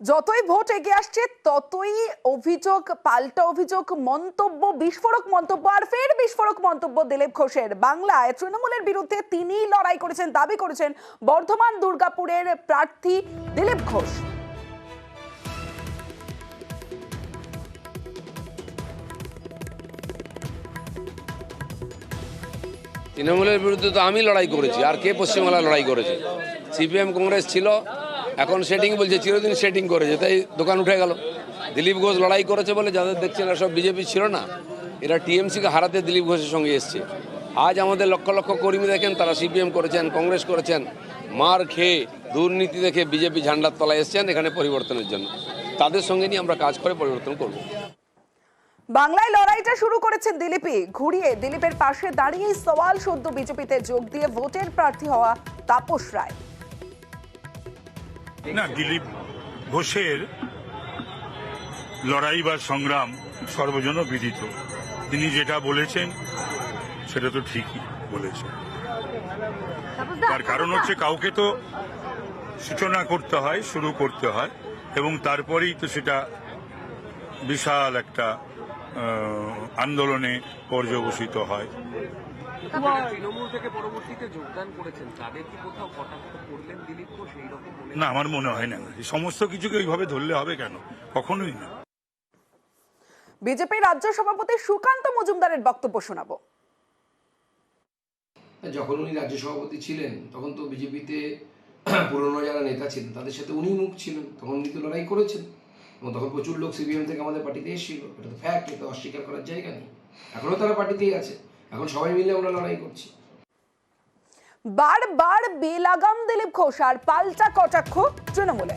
যতই ভোট এগিয়ে আসছে ততই অভিযোগ, পাল্টা অভিযোগ, মন্তব্য, বিস্ফোরক মন্তব্য আর ফের বিস্ফোরক মন্তব্য দিলীপ ঘোষের। বাংলায় তৃণমূলের বিরুদ্ধে তিনিই লড়াই করেছেন, দাবি করেছেন বর্ধমান দুর্গাপুরের প্রার্থী দিলীপ ঘোষ। তৃণমূলের বিরুদ্ধে তো আমি লড়াই করেছি, আর কে পশ্চিমবাংলায় লড়াই করেছে? সিপিএম কংগ্রেস ছিল, এখন সেটিং বলছে, চিরদিন সেটিং করেছে, তাই দোকান উঠে গেল। দিলীপ ঘোষ লড়াই করেছে বলে যাদের দেখছেন এরা সব বিজেপি ছিল না, এরা টিএমসিকে হারাতে দিলীপ ঘোষের সঙ্গে এসছে। আজ আমাদের লক্ষ লক্ষ কর্মী দেখেন, তারা সিপিএম করেছেন, কংগ্রেস করেছেন, মার খেয়ে দুর্নীতি দেখে বিজেপি ঝান্ডার তলায় এসছেন এখানে পরিবর্তনের জন্য। তাদের সঙ্গে নিয়ে আমরা কাজ করে পরিবর্তন করব। বাংলায় লড়াইটা শুরু করেছেন দিলীপই। ঘুরিয়ে দিলীপের পাশে দাঁড়িয়েই সওয়াল সদ্য বিজেপিতে যোগ দিয়ে ভোটের প্রার্থী হওয়া তাপস রায়। না, দিলীপ ঘোষের লড়াই বা সংগ্রাম সর্বজন বিদিত। তিনি যেটা বলেছেন সেটা তো ঠিকই বলেছেন। তার কারণ হচ্ছে কাউকে তো সূচনা করতে হয়, শুরু করতে হয়, এবং তারপরেই তো সেটা বিশাল একটা আন্দোলনে পর্যবসিত হয়। তৃণমূল থেকে পরবর্তীতে যোগদান করেছেন, তাদের কি কোথাও কটাক্ষ করলেন দিলীপ ঘোষ? এইরকম না, আমার মনে হয় না। সমস্ত কিছুকে ওইভাবে ধরলে হবে কেন? কখনোই না। বিজেপি রাজ্য সভাপতি সুকান্ত মজুমদারের বক্তব্য শোনাবো। যখন উনি রাজ্য সভাপতি ছিলেন তখন তো বিজেপিতে পুরনো যারা নেতা ছিলেন তাদের সাথে উনি মুখ ছিলেন, তখন উনি তো লড়াই করেছেন এবং তখন প্রচুর লোক সিপিএম থেকে আমাদের পার্টিতে এসেছিল। এটা তো ফ্যাক্ট, এটা অস্বীকার করার জায়গা নেই। এখনও তারা পার্টিতেই আছে, এখন সবাই মিলে আমরা লড়াই করছি। বারবার বেলাগাম দিলীপ ঘোষ আর পাল্টা কটাক্ষ তৃণমূলে।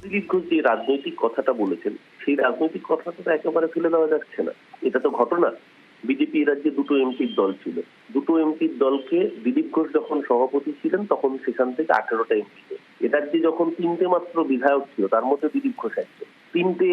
দিলীপ ঘোষ যে রাজনৈতিক কথাটা বলেছেন, সেই রাজনৈতিক কথাটা তো একেবারে ফেলে দেওয়া যাচ্ছে না। এটা তো ঘটনা। বিজেপি রাজ্যে দুটো এমপির দল ছিল, দুটো এমপির দলকে দিলীপ ঘোষ যখন সভাপতি ছিলেন তখন সেখান থেকে 18টা এমপি। এ রাজ্যে যখন 3টে মাত্র বিধায়ক ছিল, তার মধ্যে দিলীপ ঘোষ একজন। 3টে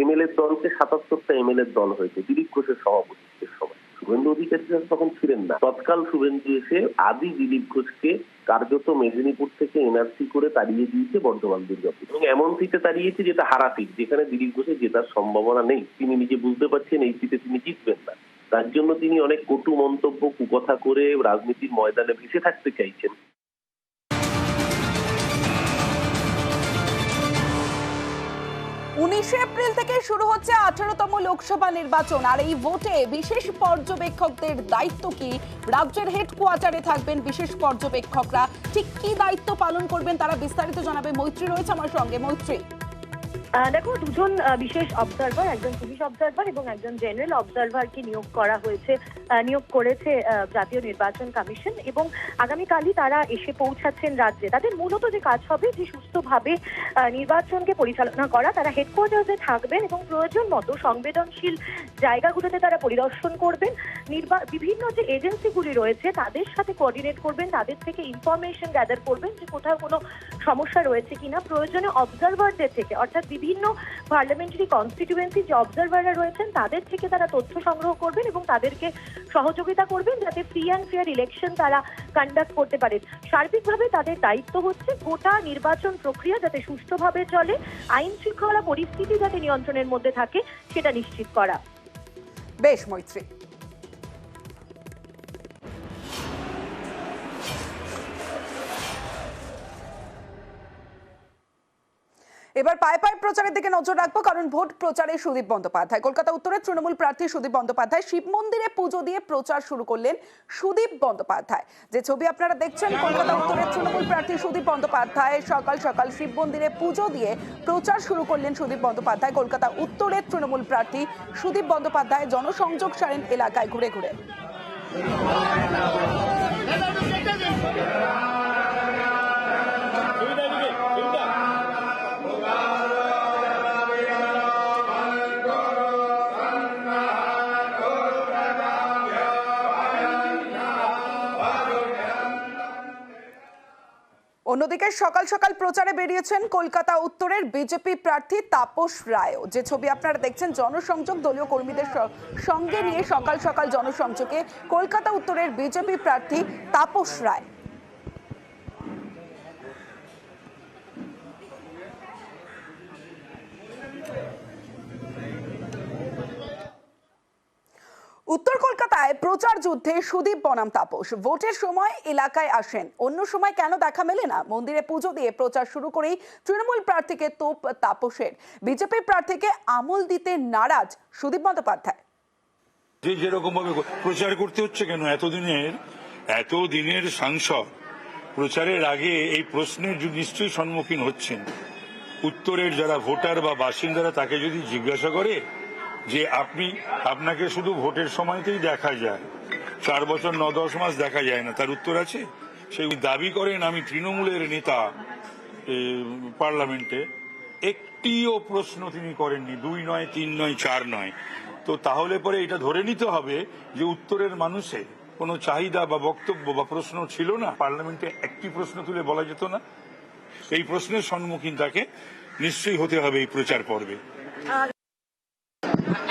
এমএলএ দলকে 77টা এমএলএ দল হয়েছে দিলীপ ঘোষের সভাপতিত্বের সময়। শুভেন্দু অধিকারী তখন ছিলেন না। তৎকাল শুভেন্দু এসে আদি দিলীপ ঘোষকে কার্যত মেদিনীপুর থেকে এনআরসি করে তাড়িয়ে দিয়েছে বর্ধমান দুর্গাপুর, এবং এমন সিটে তাড়িয়েছে যেটা হারা সিট, যেখানে দিলীপ ঘোষের জেতার সম্ভাবনা নেই। তিনি নিজে বুঝতে পারছেন এই সিটে তিনি জিতবেন না। তার জন্য তিনি অনেক কটু মন্তব্য, কুকথা করে রাজনীতির ময়দানে ভেসে থাকতে চাইছেন। 19 এপ্রিল থেকে শুরু হচ্ছে 18তম লোকসভা নির্বাচন, আর এই ভোটে বিশেষ পর্যবেক্ষকদের দায়িত্ব কি? রাজ্যের হেডকোয়ার্টারে থাকবেন বিশেষ পর্যবেক্ষকরা, ঠিক কি দায়িত্ব পালন করবেন তারা বিস্তারিত জানাবে। মৈত্রী রয়েছে আমার সঙ্গে। মৈত্রী, দেখো, দুজন বিশেষ অবজারভার, একজন পুলিশ অবজারভার এবং একজন জেনারেল অবজারভারকে নিয়োগ করেছে জাতীয় নির্বাচন কমিশন, এবং আগামীকালই তারা এসে পৌঁছাচ্ছেন রাজ্যে। তাদের মূলত যে কাজ হবে যে সুস্থভাবে নির্বাচনকে পরিচালনা করা। তারা হেডকোয়ার্টারে থাকবেন এবং প্রয়োজন মতো সংবেদনশীল জায়গাগুলোতে তারা পরিদর্শন করবেন। বিভিন্ন যে এজেন্সিগুলি রয়েছে তাদের সাথে কোঅর্ডিনেট করবেন, তাদের থেকে ইনফরমেশন গ্যাদার করবেন যে কোথাও কোনো সমস্যা রয়েছে কিনা। প্রয়োজনে অবজারভারদের থেকে, অর্থাৎ বিভিন্ন পার্লামেন্টারি কনস্টিটিউয়েন্সি যে অবজারভাররা রয়েছেন তাদের থেকে তারা তথ্য সংগ্রহ করবেন এবং তাদেরকে সহযোগিতা করবেন যাতে ফ্রি অ্যান্ড ফেয়ার ইলেকশন তারা কন্ডাক্ট করতে পারেন। সার্বিকভাবে তাদের দায়িত্ব হচ্ছে গোটা নির্বাচন প্রক্রিয়া যাতে সুষ্ঠুভাবে চলে, আইন শৃঙ্খলা পরিস্থিতি যাতে নিয়ন্ত্রণের মধ্যে থাকে সেটা নিশ্চিত করা। বেশ মৈত্রী। এবার পায়ে পায়ে প্রচারের দিকে নজর রাখবো, কারণ ভোট প্রচারে সুদীপ বন্দ্যোপাধ্যায়। কলকাতা উত্তরের তৃণমূল প্রার্থী সুদীপ বন্দ্যোপাধ্যায় শিব মন্দিরে পুজো দিয়ে প্রচার শুরু করলেন সুদীপ বন্দ্যোপাধ্যায়। যে ছবি আপনারা দেখছেন, কলকাতা উত্তরের তৃণমূল প্রার্থী সুদীপ বন্দ্যোপাধ্যায় সকাল সকাল শিব মন্দিরে পুজো দিয়ে প্রচার শুরু করলেন সুদীপ বন্দ্যোপাধ্যায়। কলকাতা উত্তরের তৃণমূল প্রার্থী সুদীপ বন্দ্যোপাধ্যায় জনসংযোগ সারেন এলাকায় ঘুরে ঘুরে। অন্যদিকে সকাল সকাল প্রচারে বেরিয়েছেন কলকাতা উত্তরের বিজেপি প্রার্থী তাপস রায়। যে ছবি আপনারা দেখছেন, জনসংযোগ দলীয় কর্মীদের সঙ্গে নিয়ে সকাল সকাল জনসংযোগে কলকাতা উত্তরের বিজেপি প্রার্থী তাপস রায়। উত্তর কলকাতায় প্রচার যুদ্ধে সুদীপ বনাম তাপস। ভোটের সময় এলাকায় আসেন, অন্য সময় কেন দেখা মেলে না? মন্দিরে পুজো দিয়ে প্রচার শুরু করেই তৃণমূল প্রার্থীকে তোপ তাপসের। বিজেপি প্রার্থীকে আমল দিতে নারাজ সুদীপ বন্দ্যোপাধ্যায়। যে যেরকম ভাবে প্রচার করতে হচ্ছে কেন? এতদিনের সাংসদ প্রচারের আগে এই প্রশ্নের নিশ্চয়ই সম্মুখীন হচ্ছেন। উত্তরের যারা ভোটার বা বাসিন্দারা তাকে যদি জিজ্ঞাসা করে যে আপনাকে শুধু ভোটের সময়তেই দেখা যায়, 4 বছর 9-10 মাস দেখা যায় না, তার উত্তর আছে? সেই দাবি করেন আমি তৃণমূলের নেতা, পার্লামেন্টে একটিও প্রশ্ন তিনি করেননি, 2 নয়, 3 নয়, 4 নয়। তো তাহলে পরে এটা ধরে নিতে হবে যে উত্তরের মানুষের কোনো চাহিদা বা বক্তব্য বা প্রশ্ন ছিল না, পার্লামেন্টে একটি প্রশ্ন তুলে বলা যেত না। এই প্রশ্নের সম্মুখীন তাকে নিশ্চয়ই হতে হবে এই প্রচার পর্বে।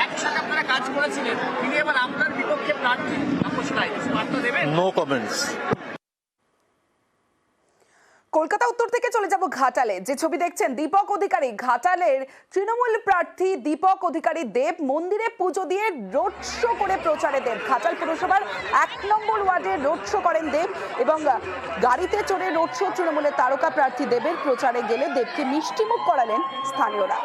একসাথে আপনারা কাজ করেছিলেন, তিনি এবার আপনার বিপক্ষে প্রার্থী, তাপস রায়, কিছু বার্তা দেবেন? No comments. কলকাতা উত্তর থেকে চলে যাব ঘাটালে। যে ছবি দেখছেন, দীপক অধিকারী, ঘাটালের তৃণমূল প্রার্থী দীপক অধিকারী দেব মন্দিরে পুজো দিয়ে রোড শো করে প্রচারে দেব। ঘাটাল পুরসভার 1 নম্বর ওয়ার্ডে রোড শো করেন দেব এবং গাড়িতে চড়ে রোড শো তৃণমূলের তারকা প্রার্থী দেবের প্রচারে গেলে দেবকে মিষ্টিমুখ করালেন স্থানীয়রা।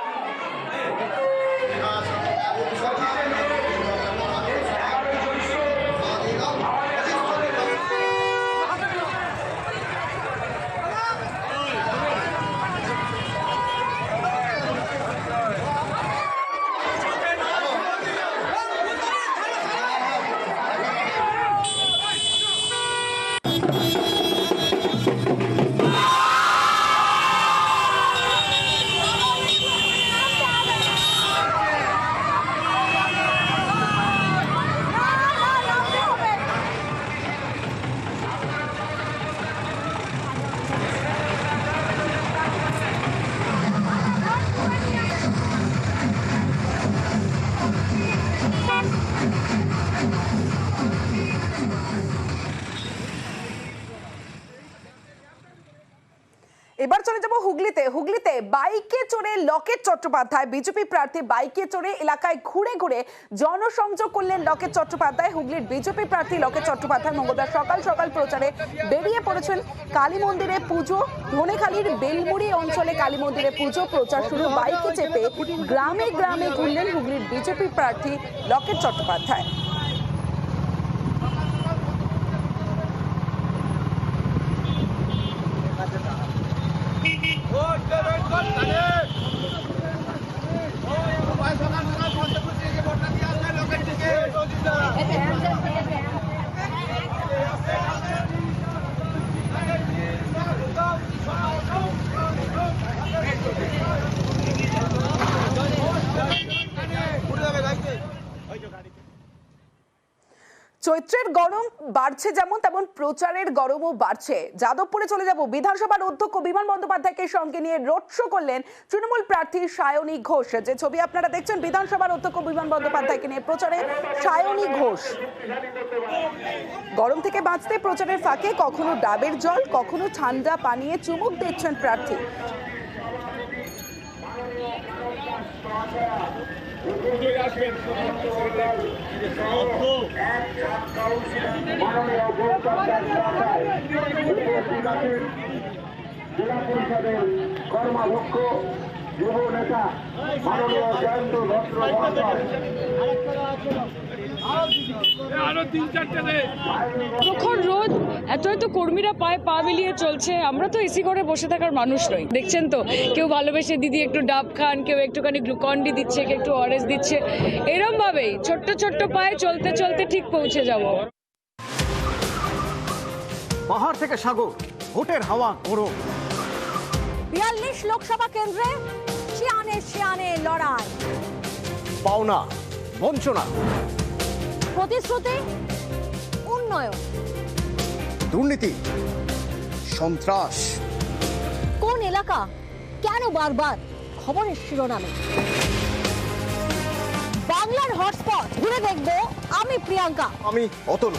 এবার চলে যাব হুগলিতে বাইকে চড়ে লকেট চট্টোপাধ্যায়, বিজেপি প্রার্থী বাইকে চড়ে এলাকায় ঘুরে ঘুরে জনসংযোগ করলেন লকেট চট্টোপাধ্যায়। হুগলির বিজেপি প্রার্থী লকেট চট্টোপাধ্যায় মঙ্গলবার সকাল সকাল প্রচারে বেরিয়ে পড়েছেন। কালী মন্দিরে পুজো, ধনেখালির বেলমুড়ি অঞ্চলে কালী মন্দিরে পুজো, প্রচার শুরু। বাইকে চেপে গ্রামে গ্রামে ঘুরলেন হুগলির বিজেপি প্রার্থী লকেট চট্টোপাধ্যায়। চৈত্রের গরম বাড়ছে যেমন, তেমন প্রচারের গরমও বাড়ছে। যাদবপুরে চলে যাব। বিধানসভার অধ্যক্ষ বিমান বন্দ্যোপাধ্যায়কে সঙ্গে নিয়ে রোড শো করলেন তৃণমূল প্রার্থী সায়নী ঘোষ। যে ছবি আপনারা দেখছেন, বিধানসভার অধ্যক্ষ বিমান বন্দ্যোপাধ্যায়কে নিয়ে প্রচারে সায়নী ঘোষ। গরম থেকে বাঁচতে প্রচারের ফাঁকে কখনো ডাবের জল, কখনো ঠান্ডা পানীয়ে চুমুক দিচ্ছেন প্রার্থী। জেলা পরিষদের কর্মাধ্যক্ষ যুব নেতা মাননীয় জয়ন্ত ভদ্র প্রখর রোদ, এত কর্মীরা পায়ে পা মিলিয়ে চলছে। আমরা তো এসি করে বসে থাকার মানুষ নই, দেখছেন তো। কেউ ভালোবেসে দিদি একটু ডাব খান, কেউ একটুখানি গ্লুকন ডি দিচ্ছে, কেউ একটু অরেঞ্জ দিচ্ছে। এরম ভাবেই ছোট্ট ছোট্ট পায়ে চলতে চলতে ঠিক পৌঁছে যাব। পাহাড় থেকে সাগর, ভোটের হাওয়া গরম। 42 লোকসভা কেন্দ্রে শিয়ানে লড়াই। পাওনা, বঞ্চনা, প্রতিশ্রুতি, উন্নয়ন, দুর্নীতি, সন্ত্রাস। কোন এলাকা কেন বারবার খবরের শিরোনামে? বাংলার হটস্পট ঘুরে দেখবো আমি প্রিয়াঙ্কা, আমি অতল।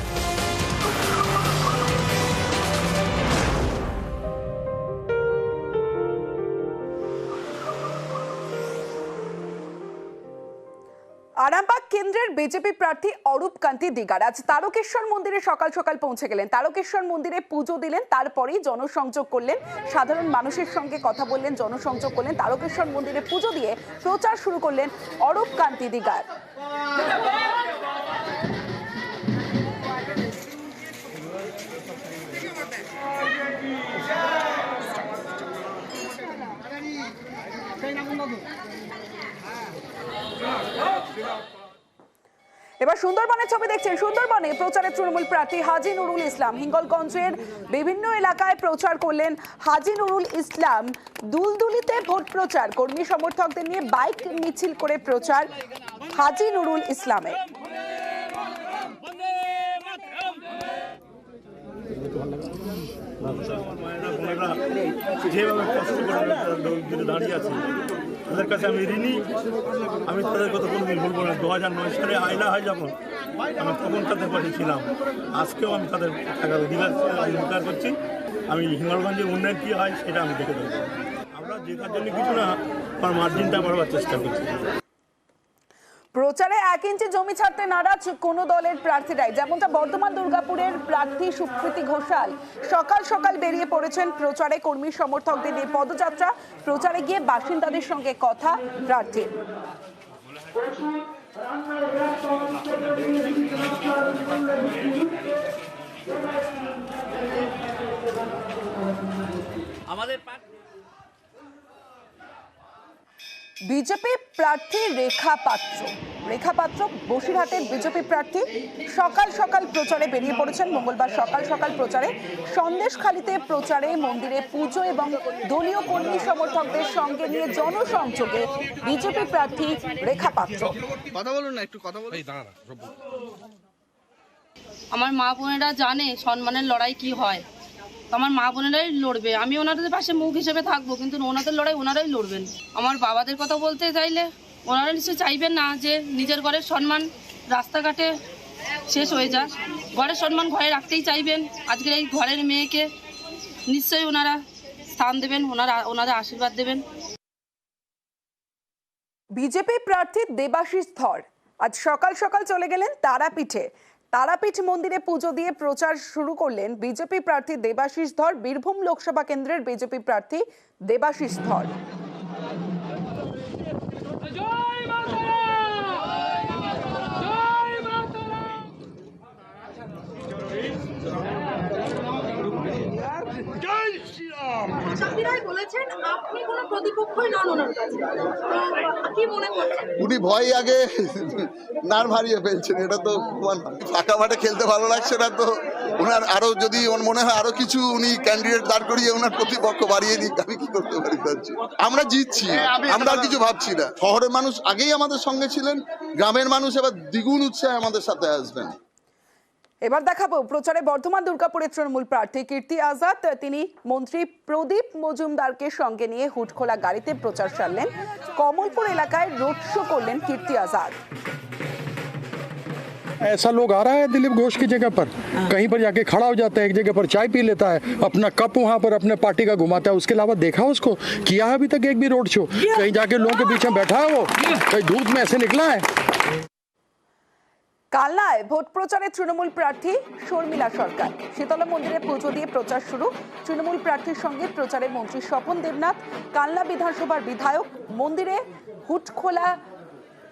আরামবাগ কেন্দ্রের বিজেপি প্রার্থী অরূপ কান্তি দিগার আজ তারকেশ্বর মন্দিরে সকাল সকাল পৌঁছে গেলেন। তারকেশ্বর মন্দিরে পুজো দিলেন, তারপরেই জনসংযোগ করলেন, সাধারণ মানুষের সঙ্গে কথা বললেন, জনসংযোগ করলেন। তারকেশ্বর মন্দিরে পুজো দিয়ে প্রচার শুরু করলেন অরূপ কান্তি দিগার। এবার সুন্দরবনের ছবি দেখছেন। সুন্দরবনে প্রচারে তৃণমূল প্রার্থী হাজী নুরুল ইসলাম। হিঙ্গলগঞ্জের বিভিন্ন এলাকায় প্রচার করলেন হাজী নুরুল ইসলাম। দুলদুলিতে ভোট প্রচার, কর্মী সমর্থকদের নিয়ে বাইক মিছিল করে প্রচার হাজী নুরুল ইসলামের। যেভাবে কষ্ট করে দাঁড়িয়ে আছে তাদের কাছে আমি ঋণী। আমি তাদের কথা কোনোদিন ভুলবো না। 2009 সালে আয়লা হয় যখন আমি তখন তাদের পাশে ছিলাম, আজকেও আমি তাদের অধিকার করছি। আমি হিঙ্গলগঞ্জের উন্নয়ন কী হয় সেটা আমি দেখে দেবো। আমরা জেতার জন্য কিছু না, আমার মার্জিনটা বাড়াবার চেষ্টা করছি। প্রচারে 1 ইঞ্চি জমি ছাড়তে নারাজ কোনো দলের প্রার্থীরাই, যেমনটা বর্ধমান দুর্গাপুরের প্রার্থী সুকৃতি ঘোষাল। সকাল সকাল বেরিয়ে পড়েছেন প্রচারে, কর্মী সমর্থকদের নিয়ে পদযাত্রা। প্রচারে গিয়ে বাসিন্দাদের সঙ্গে কথা প্রার্থীর। বিজেপি প্রার্থী রেখা পাত্র বসিরহাটের বিজেপি প্রার্থী সকাল সকাল প্রচারে বেরিয়ে পড়েছেন। মঙ্গলবার সকাল সকাল প্রচারে সন্দেশখালীতে প্রচারে, মন্দিরে পুজো এবং দলীয় কর্মী সমর্থকদের সঙ্গে নিয়ে জনসংযোগে বিজেপি প্রার্থী রেখা পাত্র। কথা বলুন না, একটু কথা বলুন। আমার মা বোনেরা জানে সম্মানের লড়াই কি হয়, আমার মা বোনেরাই লড়বে। আমি ওনাদের পাশে মুখ হিসেবে থাকবো, কিন্তু ওনাদের লড়াই ওনারাই লড়বেন। আমার বাবাদের কথা বলতে চাইলে ওনারা নিশ্চয়ই চাইবেন না যে নিজের ঘরের সম্মান রাস্তাঘাটে শেষ হয়ে যাক। ঘরের সম্মান ঘরে রাখতেই চাইবেন। আজকের এই ঘরের মেয়েকে নিশ্চয়ই ওনারা স্থান দেবেন, ওনারা আশীর্বাদ দেবেন। বিজেপি প্রার্থী দেবাশিস ধর আজ সকাল সকাল চলে গেলেন তারাপীঠ মন্দিরে পুজো দিয়ে প্রচার শুরু করলেন বিজেপি প্রার্থী দেবাশিস ধর। বীরভূম লোকসভা কেন্দ্রের বিজেপি প্রার্থী দেবাশিস ধর। উনি ভয় আগে নার হারিয়ে ফেলছেন, এটা তো ফাঁকা মাঠে খেলতে ভালো লাগছে না। তো ওনার আরো যদি মনে হয় আরো কিছু উনি ক্যান্ডিডেট দাঁড় করিয়ে ওনার প্রতিপক্ষ বাড়িয়ে দিক, আমি কি করতে পারি ভাবছি। আমরা জিতছি, আমরা আর কিছু ভাবছি না। শহরের মানুষ আগেই আমাদের সঙ্গে ছিলেন, গ্রামের মানুষ এবার দ্বিগুণ উৎসাহে আমাদের সাথে আসবেন। এবার দেখাবো প্রচারে বর্ধমান দুর্গাপুরের তৃণমূল প্রার্থী কীর্তি আজাদ। তিনি মন্ত্রী প্রদীপ মজুমদারকে সঙ্গে নিয়ে হুটখোলা গাড়িতে প্রচার সারলেন। কমলপুর এলাকায় রোড শো করলেন কীর্তি আজাদ। ऐसा लोग आ रहा है दिलीप घोष की जगह पर, कहीं पर जाके खड़ा हो जाता है, एक जगह पर चाय पी लेता है, अपना कप वहाँ पर अपने पार्टी का घुमाता है। उसके अलावा देखा उसको किया है अभी तक एक भी रोड शो? कहीं जाके लोगों के बीच में बैठा है वो, कहीं धूप में ऐसे निकला है? কালনায় ভোট প্রচারে তৃণমূল প্রার্থী শর্মিলা সরকার। শীতলা মন্দিরে পুজো দিয়ে প্রচার শুরু। তৃণমূল প্রার্থীর সঙ্গে প্রচারে মন্ত্রী স্বপন দেবনাথ, কালনা বিধানসভার বিধায়ক। মন্দিরে হুটখোলা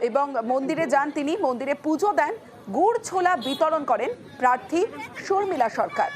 এবং মন্দিরে যান তিনি, মন্দিরে পুজো দেন, গুড় ছোলা বিতরণ করেন প্রার্থী শর্মিলা সরকার।